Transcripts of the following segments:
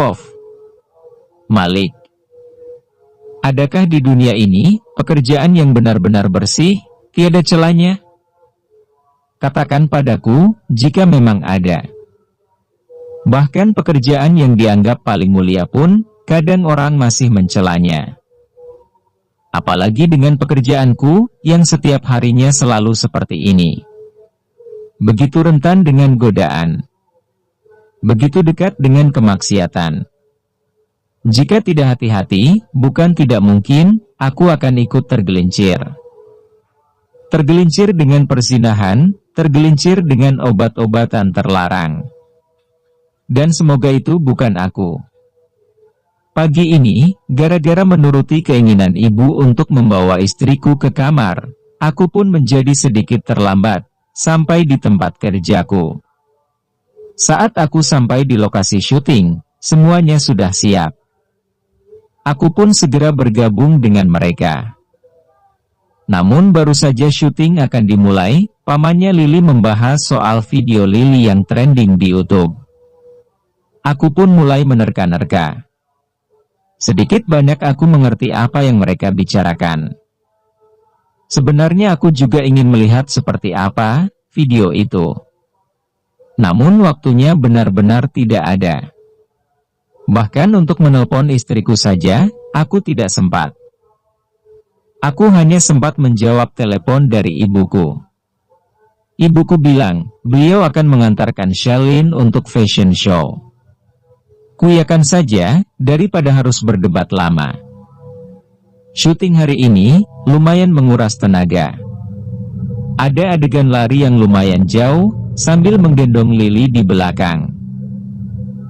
Pov. Malik. Adakah di dunia ini pekerjaan yang benar-benar bersih, tiada celahnya? Katakan padaku, jika memang ada. Bahkan pekerjaan yang dianggap paling mulia pun, kadang orang masih mencelanya. Apalagi dengan pekerjaanku, yang setiap harinya selalu seperti ini. Begitu rentan dengan godaan. Begitu dekat dengan kemaksiatan. Jika tidak hati-hati, bukan tidak mungkin, aku akan ikut tergelincir. Tergelincir dengan perzinahan, tergelincir dengan obat-obatan terlarang. Dan semoga itu bukan aku. Pagi ini, gara-gara menuruti keinginan ibu untuk membawa istriku ke kamar, aku pun menjadi sedikit terlambat, sampai di tempat kerjaku. Saat aku sampai di lokasi syuting, semuanya sudah siap. Aku pun segera bergabung dengan mereka. Namun baru saja syuting akan dimulai, pamannya Lili membahas soal video Lili yang trending di YouTube. Aku pun mulai menerka-nerka. Sedikit banyak aku mengerti apa yang mereka bicarakan. Sebenarnya aku juga ingin melihat seperti apa video itu. Namun waktunya benar-benar tidak ada. Bahkan untuk menelpon istriku saja, aku tidak sempat. Aku hanya sempat menjawab telepon dari ibuku. Ibuku bilang, beliau akan mengantarkan Shalin untuk fashion show. Kuyakan saja, daripada harus berdebat lama. Syuting hari ini, lumayan menguras tenaga. Ada adegan lari yang lumayan jauh, sambil menggendong Lili di belakang.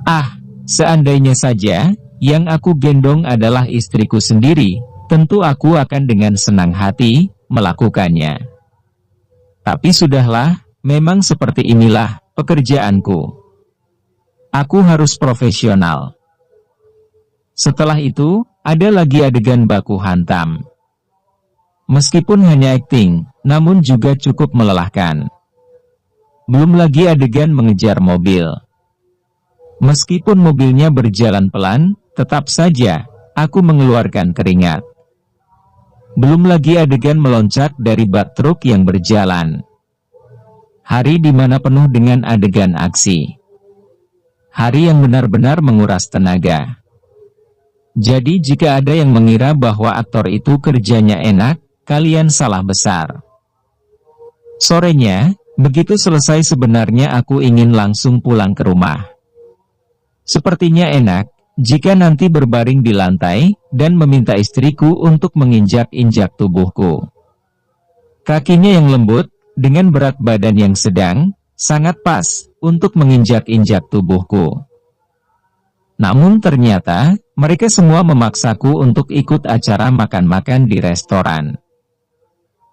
Ah, seandainya saja, yang aku gendong adalah istriku sendiri, tentu aku akan dengan senang hati, melakukannya. Tapi sudahlah, memang seperti inilah, pekerjaanku. Aku harus profesional. Setelah itu, ada lagi adegan baku hantam. Meskipun hanya akting, namun juga cukup melelahkan. Belum lagi adegan mengejar mobil. Meskipun mobilnya berjalan pelan, tetap saja, aku mengeluarkan keringat. Belum lagi adegan meloncat dari bak truk yang berjalan. Hari di mana penuh dengan adegan aksi. Hari yang benar-benar menguras tenaga. Jadi jika ada yang mengira bahwa aktor itu kerjanya enak, kalian salah besar. Sorenya, begitu selesai sebenarnya aku ingin langsung pulang ke rumah. Sepertinya enak, jika nanti berbaring di lantai, dan meminta istriku untuk menginjak-injak tubuhku. Kakinya yang lembut, dengan berat badan yang sedang, sangat pas, untuk menginjak-injak tubuhku. Namun ternyata, mereka semua memaksaku untuk ikut acara makan-makan di restoran.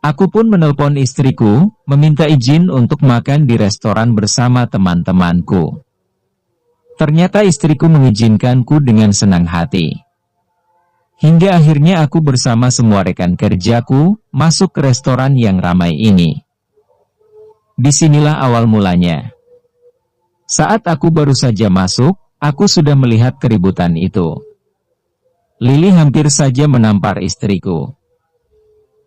Aku pun menelpon istriku, meminta izin untuk makan di restoran bersama teman-temanku. Ternyata istriku mengizinkanku dengan senang hati. Hingga akhirnya aku bersama semua rekan kerjaku, masuk ke restoran yang ramai ini. Disinilah awal mulanya. Saat aku baru saja masuk, aku sudah melihat keributan itu. Lili hampir saja menampar istriku.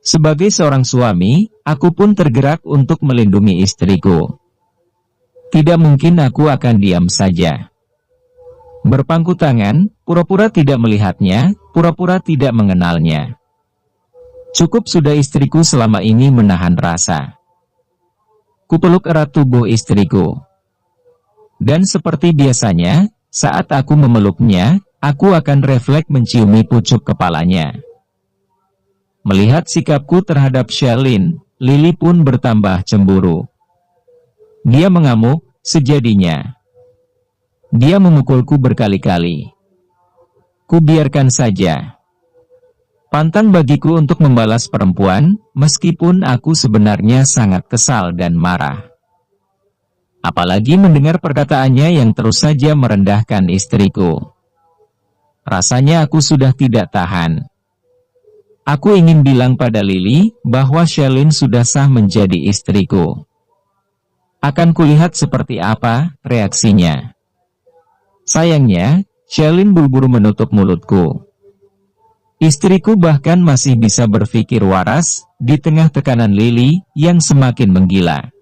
Sebagai seorang suami, aku pun tergerak untuk melindungi istriku. Tidak mungkin aku akan diam saja. Berpangku tangan, pura-pura tidak melihatnya, pura-pura tidak mengenalnya. Cukup sudah istriku selama ini menahan rasa. Kupeluk erat tubuh istriku. Dan seperti biasanya, saat aku memeluknya, aku akan refleks menciumi pucuk kepalanya. Melihat sikapku terhadap Shalin, Lili pun bertambah cemburu. Dia mengamuk, sejadinya. Dia memukulku berkali-kali. Kubiarkan saja. Pantang bagiku untuk membalas perempuan, meskipun aku sebenarnya sangat kesal dan marah. Apalagi mendengar perkataannya yang terus saja merendahkan istriku. Rasanya aku sudah tidak tahan. Aku ingin bilang pada Lili, bahwa Shalin sudah sah menjadi istriku. Akan kulihat seperti apa reaksinya. Sayangnya, Shelin buru-buru menutup mulutku. Istriku bahkan masih bisa berpikir waras, di tengah tekanan Lily, yang semakin menggila.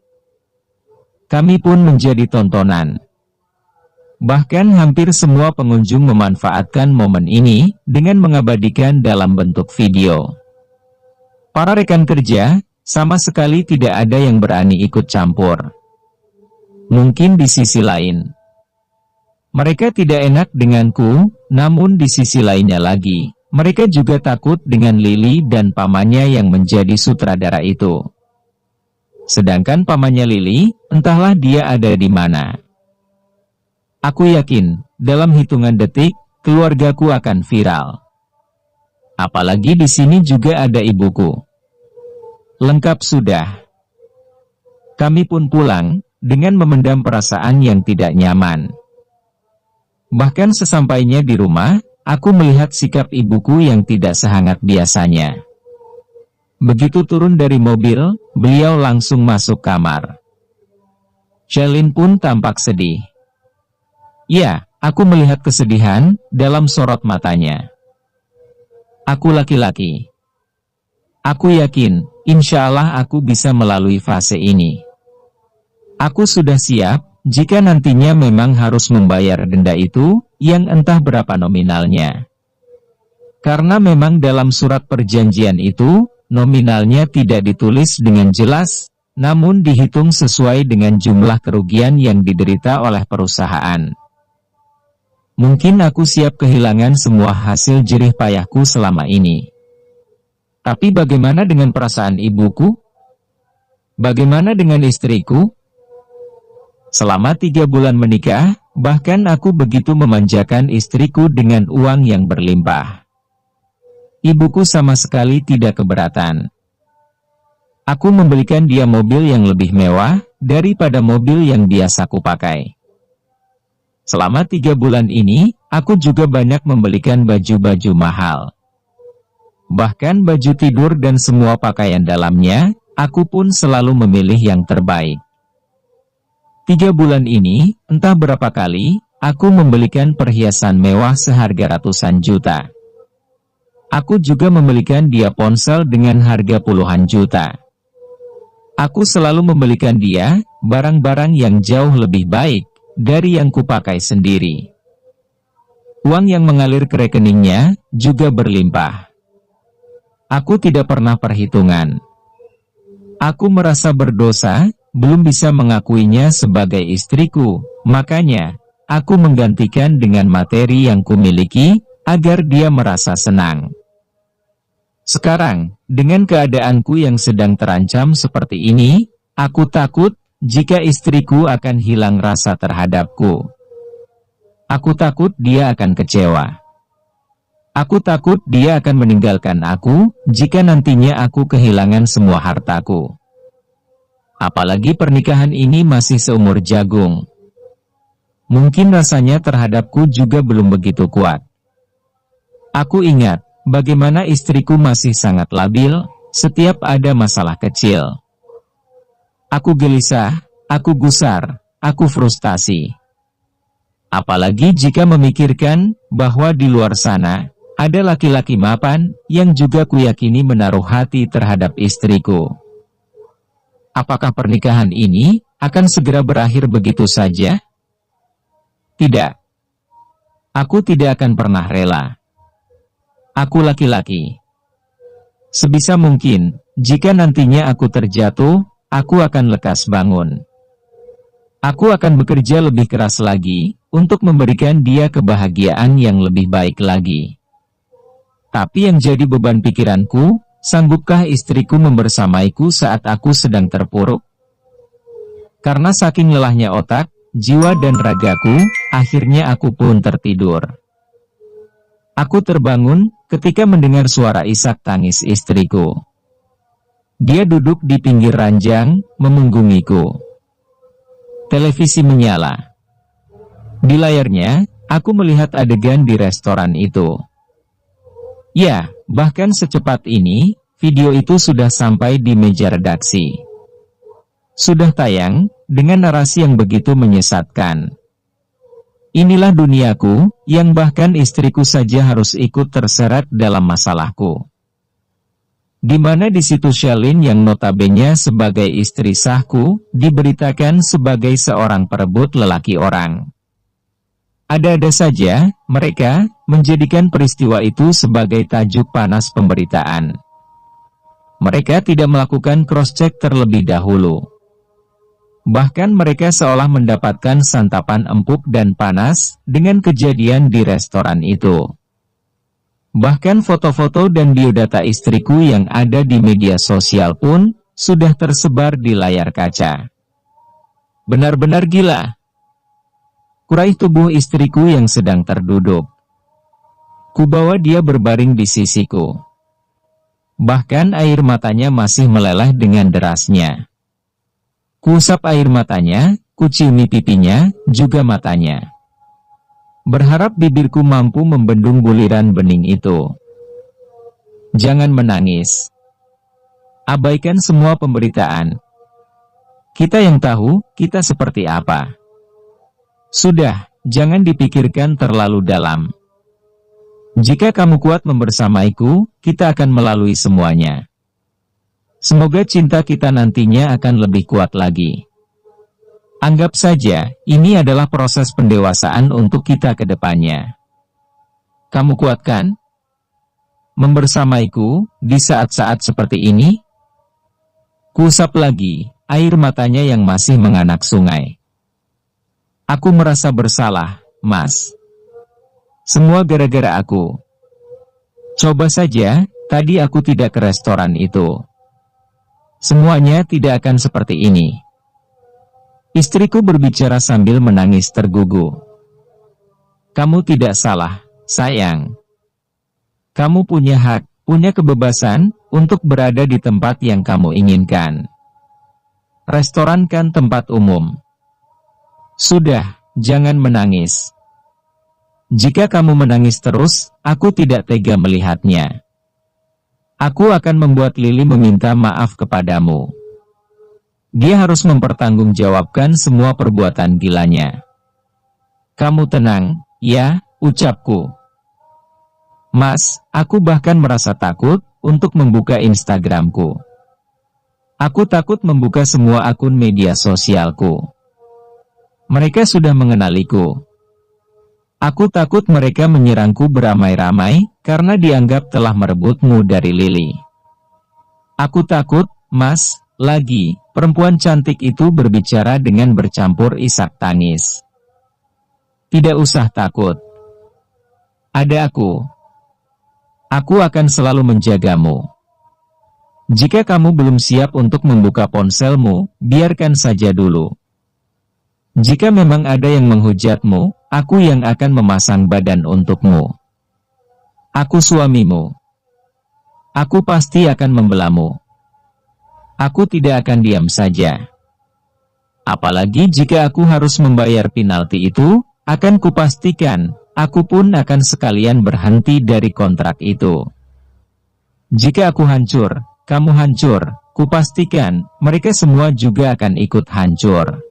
Kami pun menjadi tontonan. Bahkan hampir semua pengunjung memanfaatkan momen ini, dengan mengabadikan dalam bentuk video. Para rekan kerja, sama sekali tidak ada yang berani ikut campur. Mungkin di sisi lain, mereka tidak enak denganku, namun di sisi lainnya lagi, mereka juga takut dengan Lily dan pamannya yang menjadi sutradara itu. Sedangkan pamannya Lily, entahlah dia ada di mana. Aku yakin, dalam hitungan detik, keluargaku akan viral. Apalagi di sini juga ada ibuku. Lengkap sudah. Kami pun pulang, dengan memendam perasaan yang tidak nyaman. Bahkan sesampainya di rumah, aku melihat sikap ibuku yang tidak sehangat biasanya. Begitu turun dari mobil, beliau langsung masuk kamar. Shelin pun tampak sedih. Ya, aku melihat kesedihan dalam sorot matanya. Aku laki-laki. Aku yakin, insya Allah aku bisa melalui fase ini. Aku sudah siap, jika nantinya memang harus membayar denda itu, yang entah berapa nominalnya. Karena memang dalam surat perjanjian itu, nominalnya tidak ditulis dengan jelas, namun dihitung sesuai dengan jumlah kerugian yang diderita oleh perusahaan. Mungkin aku siap kehilangan semua hasil jerih payahku selama ini. Tapi bagaimana dengan perasaan ibuku? Bagaimana dengan istriku? Selama 3 bulan menikah, bahkan aku begitu memanjakan istriku dengan uang yang berlimpah. Ibuku sama sekali tidak keberatan. Aku membelikan dia mobil yang lebih mewah, daripada mobil yang biasa kupakai. Selama 3 bulan ini, aku juga banyak membelikan baju-baju mahal. Bahkan baju tidur dan semua pakaian dalamnya, aku pun selalu memilih yang terbaik. 3 bulan ini, entah berapa kali, aku membelikan perhiasan mewah seharga ratusan juta. Aku juga membelikan dia ponsel dengan harga puluhan juta. Aku selalu membelikan dia, barang-barang yang jauh lebih baik, dari yang kupakai sendiri. Uang yang mengalir ke rekeningnya, juga berlimpah. Aku tidak pernah perhitungan. Aku merasa berdosa, belum bisa mengakuinya sebagai istriku, makanya, aku menggantikan dengan materi yang kumiliki, agar dia merasa senang. Sekarang, dengan keadaanku yang sedang terancam seperti ini, aku takut, jika istriku akan hilang rasa terhadapku. Aku takut dia akan kecewa. Aku takut dia akan meninggalkan aku, jika nantinya aku kehilangan semua hartaku. Apalagi pernikahan ini masih seumur jagung. Mungkin rasanya terhadapku juga belum begitu kuat. Aku ingat, bagaimana istriku masih sangat labil, setiap ada masalah kecil. Aku gelisah, aku gusar, aku frustasi. Apalagi jika memikirkan, bahwa di luar sana, ada laki-laki mapan, yang juga kuyakini menaruh hati terhadap istriku. Apakah pernikahan ini akan segera berakhir begitu saja? Tidak. Aku tidak akan pernah rela. Aku laki-laki. Sebisa mungkin, jika nantinya aku terjatuh, aku akan lekas bangun. Aku akan bekerja lebih keras lagi, untuk memberikan dia kebahagiaan yang lebih baik lagi. Tapi yang jadi beban pikiranku, sanggupkah istriku membersamaiku saat aku sedang terpuruk? Karena saking lelahnya otak, jiwa dan ragaku, akhirnya aku pun tertidur. Aku terbangun, ketika mendengar suara isak tangis istriku. Dia duduk di pinggir ranjang, memunggungiku. Televisi menyala. Di layarnya, aku melihat adegan di restoran itu. Ya, bahkan secepat ini, video itu sudah sampai di meja redaksi. Sudah tayang, dengan narasi yang begitu menyesatkan. Inilah duniaku, yang bahkan istriku saja harus ikut terseret dalam masalahku. Di mana di situ Shalin yang notabene sebagai istri sahku, diberitakan sebagai seorang perebut lelaki orang. Ada-ada saja, mereka menjadikan peristiwa itu sebagai tajuk panas pemberitaan. Mereka tidak melakukan cross-check terlebih dahulu. Bahkan mereka seolah mendapatkan santapan empuk dan panas dengan kejadian di restoran itu. Bahkan foto-foto dan biodata istriku yang ada di media sosial pun sudah tersebar di layar kaca. Benar-benar gila. Kuraih tubuh istriku yang sedang terduduk. Kubawa dia berbaring di sisiku. Bahkan air matanya masih meleleh dengan derasnya. Kuusap air matanya, kuciumi pipinya, juga matanya. Berharap bibirku mampu membendung buliran bening itu. Jangan menangis. Abaikan semua pemberitaan. Kita yang tahu, kita seperti apa. Sudah, jangan dipikirkan terlalu dalam. Jika kamu kuat membersamaiku, kita akan melalui semuanya. Semoga cinta kita nantinya akan lebih kuat lagi. Anggap saja, ini adalah proses pendewasaan untuk kita ke depannya. Kamu kuat kan? Membersamaiku, di saat-saat seperti ini? Kuusap lagi, air matanya yang masih menganak sungai. Aku merasa bersalah, Mas. Semua gara-gara aku. Coba saja, tadi aku tidak ke restoran itu. Semuanya tidak akan seperti ini. Istriku berbicara sambil menangis tergugu. Kamu tidak salah, sayang. Kamu punya hak, punya kebebasan, untuk berada di tempat yang kamu inginkan. Restoran kan tempat umum. Sudah, jangan menangis. Jika kamu menangis terus, aku tidak tega melihatnya. Aku akan membuat Lili meminta maaf kepadamu. Dia harus mempertanggungjawabkan semua perbuatan gilanya. Kamu tenang, ya, ucapku. Mas, aku bahkan merasa takut untuk membuka Instagramku. Aku takut membuka semua akun media sosialku. Mereka sudah mengenaliku. Aku takut mereka menyerangku beramai-ramai, karena dianggap telah merebutmu dari Lili. Aku takut, Mas, lagi, perempuan cantik itu berbicara dengan bercampur isak tangis. Tidak usah takut. Ada aku. Aku akan selalu menjagamu. Jika kamu belum siap untuk membuka ponselmu, biarkan saja dulu. Jika memang ada yang menghujatmu, aku yang akan memasang badan untukmu. Aku suamimu. Aku pasti akan membelamu. Aku tidak akan diam saja. Apalagi jika aku harus membayar penalti itu, akan kupastikan, aku pun akan sekalian berhenti dari kontrak itu. Jika aku hancur, kamu hancur, kupastikan, mereka semua juga akan ikut hancur.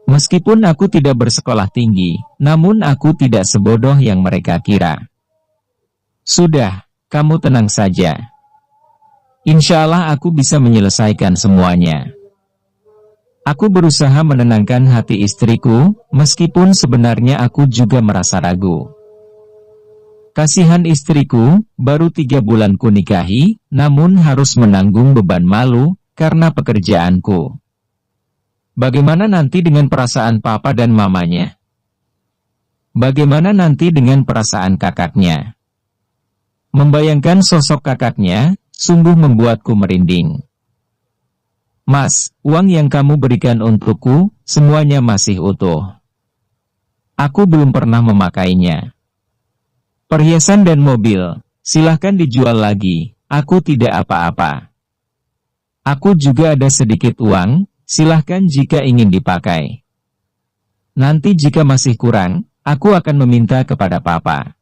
Meskipun aku tidak bersekolah tinggi, namun aku tidak sebodoh yang mereka kira. Sudah, kamu tenang saja. Insya Allah aku bisa menyelesaikan semuanya. Aku berusaha menenangkan hati istriku, meskipun sebenarnya aku juga merasa ragu. Kasihan istriku, baru 3 bulan ku nikahi, namun harus menanggung beban malu, karena pekerjaanku. Bagaimana nanti dengan perasaan papa dan mamanya? Bagaimana nanti dengan perasaan kakaknya? Membayangkan sosok kakaknya, sungguh membuatku merinding. Mas, uang yang kamu berikan untukku, semuanya masih utuh. Aku belum pernah memakainya. Perhiasan dan mobil, silahkan dijual lagi, aku tidak apa-apa. Aku juga ada sedikit uang, silahkan jika ingin dipakai. Nanti jika masih kurang, aku akan meminta kepada papa.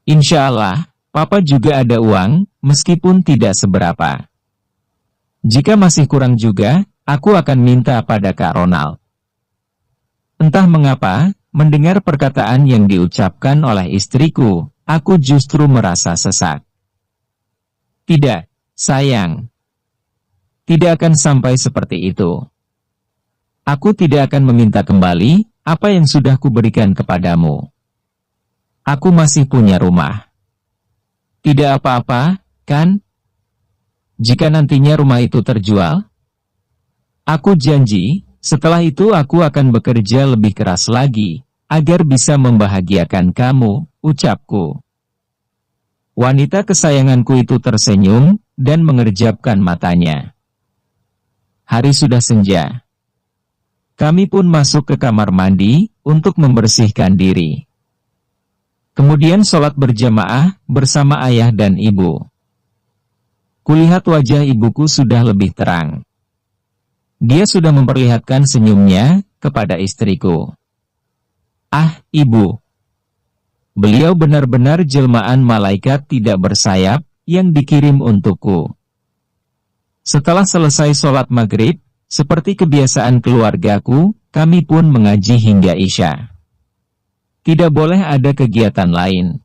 Insya Allah, papa juga ada uang, meskipun tidak seberapa. Jika masih kurang juga, aku akan minta pada Kak Ronald. Entah mengapa, mendengar perkataan yang diucapkan oleh istriku, aku justru merasa sesak. Tidak, sayang. Tidak akan sampai seperti itu. Aku tidak akan meminta kembali apa yang sudah kuberikan kepadamu. Aku masih punya rumah. Tidak apa-apa, kan? Jika nantinya rumah itu terjual, aku janji, setelah itu aku akan bekerja lebih keras lagi, agar bisa membahagiakan kamu, ucapku. Wanita kesayanganku itu tersenyum, dan mengerjapkan matanya. Hari sudah senja. Kami pun masuk ke kamar mandi, untuk membersihkan diri. Kemudian sholat berjamaah, bersama ayah dan ibu. Kulihat wajah ibuku sudah lebih terang. Dia sudah memperlihatkan senyumnya, kepada istriku. Ah, ibu. Beliau benar-benar jelmaan malaikat tidak bersayap, yang dikirim untukku. Setelah selesai sholat maghrib, seperti kebiasaan keluargaku, kami pun mengaji hingga Isya. Tidak boleh ada kegiatan lain.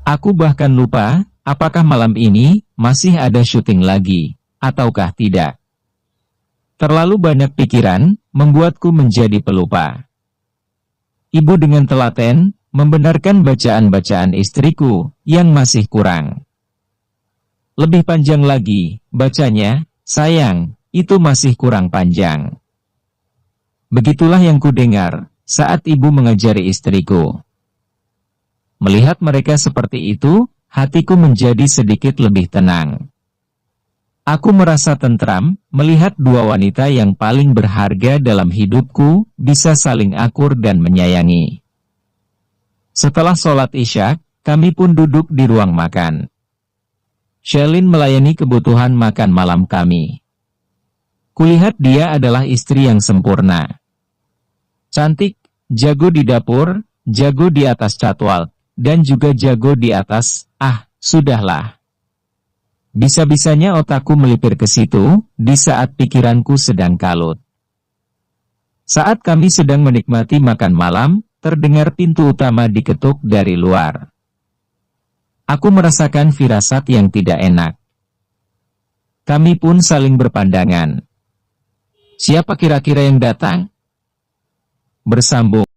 Aku bahkan lupa, apakah malam ini, masih ada syuting lagi, ataukah tidak. Terlalu banyak pikiran, membuatku menjadi pelupa. Ibu dengan telaten, membenarkan bacaan-bacaan istriku, yang masih kurang. Lebih panjang lagi, bacanya, sayang, itu masih kurang panjang. Begitulah yang kudengar, saat ibu mengajari istriku. Melihat mereka seperti itu, hatiku menjadi sedikit lebih tenang. Aku merasa tentram, melihat dua wanita yang paling berharga dalam hidupku, bisa saling akur dan menyayangi. Setelah sholat Isya, kami pun duduk di ruang makan. Shelin melayani kebutuhan makan malam kami. Kulihat dia adalah istri yang sempurna. Cantik, jago di dapur, jago di atas catwal, dan juga jago di atas, sudahlah. Bisa-bisanya otakku melipir ke situ, di saat pikiranku sedang kalut. Saat kami sedang menikmati makan malam, terdengar pintu utama diketuk dari luar. Aku merasakan firasat yang tidak enak. Kami pun saling berpandangan. Siapa kira-kira yang datang? Bersambung.